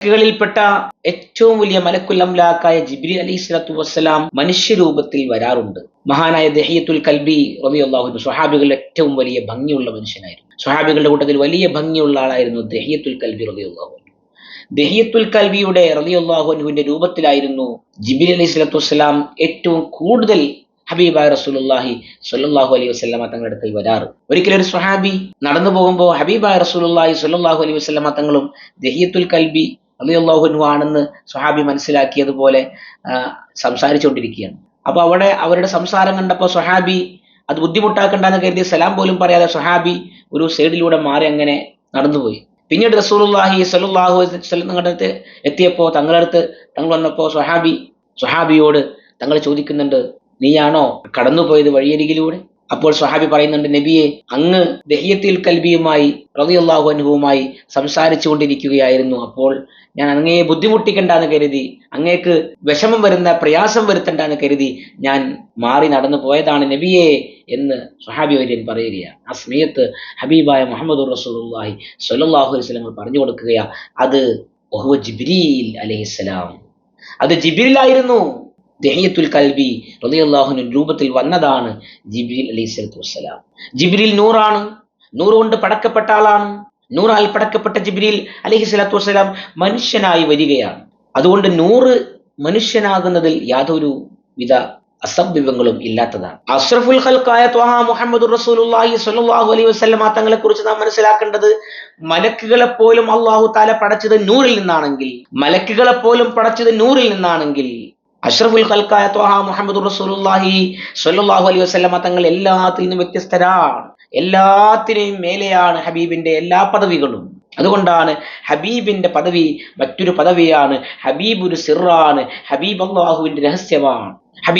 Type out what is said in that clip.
ിൽപ്പെട്ട ഏറ്റവും വലിയ മലക്കുൽ അംലാക്കായ ജിബ്രീൽ അലൈഹിസ്സലാത്തു വസ്സലാം മനുഷ്യരൂപത്തിൽ വരാറുണ്ട്. മഹാനായ ദഹിയത്തുൽ കൽബി റളിയല്ലാഹു അൻഹു സ്വഹാബികളുടെ ഏറ്റവും വലിയ ഭംഗിയുള്ള മനുഷ്യനായിരുന്നു. സ്വഹാബികളുടെ കൂട്ടത്തിൽ വലിയ ഭംഗിയുള്ള ആളായിരുന്നു ദഹിയത്തുൽ കൽബി റളിയല്ലാഹു അൻഹു. ദഹിയത്തുൽ കൽബിയുടെ റളിയല്ലാഹു അൻഹുവിന്റെ രൂപത്തിലായിരുന്നു ജിബ്രീൽ അലൈഹിസ്സലാത്തു വസ്സലാം ഏറ്റവും കൂടുതൽ ഹബീബായ റസൂലുള്ളാഹി സ്വല്ലല്ലാഹു അലൈഹി വസല്ലമ തങ്ങളുടെ അടുക്കൽ വരാറ്. ഒരിക്കലും ഒരു സ്വഹാബി നടന്നു പോകുമ്പോൾ ഹബീബായ റസൂലുള്ളാഹി സ്വല്ലല്ലാഹു അലൈഹി വസല്ലമ തങ്ങളും ദഹിയത്തുൽ കൽബി റളിയല്ലാഹു അൻഹു ആണെന്ന് സ്വഹാബി മനസ്സിലാക്കിയതുപോലെ സംസാരിച്ചുകൊണ്ടിരിക്കുകയാണ്. അപ്പൊ അവിടെ അവരുടെ സംസാരം കണ്ടപ്പോൾ സ്വഹാബി അത് ബുദ്ധിമുട്ടാക്കണ്ടെന്ന് കരുതി സലാം പോലും പറയാതെ സ്വഹാബി ഒരു സൈഡിലൂടെ മാറി അങ്ങനെ നടന്നുപോയി. പിന്നീട് റസൂലുള്ളാഹി സ്വല്ലല്ലാഹു അലൈഹി വസല്ലം തങ്ങളുടെ അടുത്ത് എത്തിയപ്പോൾ തങ്ങൾ വന്നപ്പോൾ സ്വഹാബിയോട് തങ്ങൾ ചോദിക്കുന്നുണ്ട്, നീയാണോ കടന്നുപോയത് വഴിയരികിലൂടെ? അപ്പോൾ സ്വഹാബി പറയുന്നുണ്ട്, നബിയെ, അങ്ങ് ദഹിയത്തുൽ കൽബിയുമായി റളിയല്ലാഹു അൻഹുവുമായി സംസാരിച്ചു കൊണ്ടിരിക്കുകയായിരുന്നു. അപ്പോൾ ഞാൻ അങ്ങയെ ബുദ്ധിമുട്ടിക്കണ്ടെന്ന് കരുതി, അങ്ങേക്ക് വിഷമം പ്രയാസം വരുത്തണ്ടെന്ന് കരുതി ഞാൻ മാറി നടന്നു പോയതാണ് നബിയെ എന്ന് സ്വഹാബി വര്യൻ പറയുകയാണ്. ആ സമയത്ത് ഹബീബായ മുഹമ്മദുർ റസൂലുള്ളാഹി സ്വല്ലല്ലാഹു അലൈഹി വസല്ലം പറഞ്ഞു കൊടുക്കുകയാ, അത് വഹുവ ജിബ്രീൽ അലൈഹിസ്സലാം, അത് ജിബ്രീലായിരുന്നു. ദഹിയത്തുൽ കൽബി റളിയല്ലാഹു അൻഹു രൂപത്തിൽ വന്നതാണ് ജിബ്രീൽ അലൈഹിസ്സലാത്തു വസ്സലാം. ജിബ്രീൽ നൂറാണ്, നൂറ് കൊണ്ട് പടക്കപ്പെട്ട ആളാണ്. നൂറാൽ പടക്കപ്പെട്ട ജിബ്രീൽ അലൈഹിസ്സലാത്തു വസ്സലാം മനുഷ്യനായി വരികയാണ്. അതുകൊണ്ട് നൂറ് മനുഷ്യനാകുന്നതിൽ യാതൊരു വിധ അസംഭവങ്ങളും ഇല്ലാത്തതാണ്. അഷ്റഫുൽ ഖൽഖായ ത്വഹ മുഹമ്മദുർ റസൂലുള്ളാഹി സ്വല്ലല്ലാഹു അലൈഹി വസല്ലമ തങ്ങളെ കുറിച്ച് നാം മനസ്സിലാക്കേണ്ടത്, മലക്കുകളെ പോലും അല്ലാഹു തആല പടച്ചത് നൂറിൽ നിന്നാണെങ്കിൽ അഷ്റഫുൽ ഖൽഖായ ത്വഹ മുഹമ്മദുർ റസൂലുള്ളാഹി സ്വല്ലല്ലാഹു അലൈഹി വസല്ലമ തങ്ങൾ എല്ലാത്തിൽ നിന്നും വ്യത്യസ്തരാണ്. എല്ലാത്തിനെയും മേലെയാണ് ഹബീബിന്റെ എല്ലാ പദവികളും. അതുകൊണ്ടാണ് ഹബീബിന്റെ പദവി മറ്റൊരു പദവിയാണ്. ഹബീബ് ഒരു സിറാണ്, ഹബീബ് അല്ലാഹുവിന്റെ രഹസ്യമാണ്.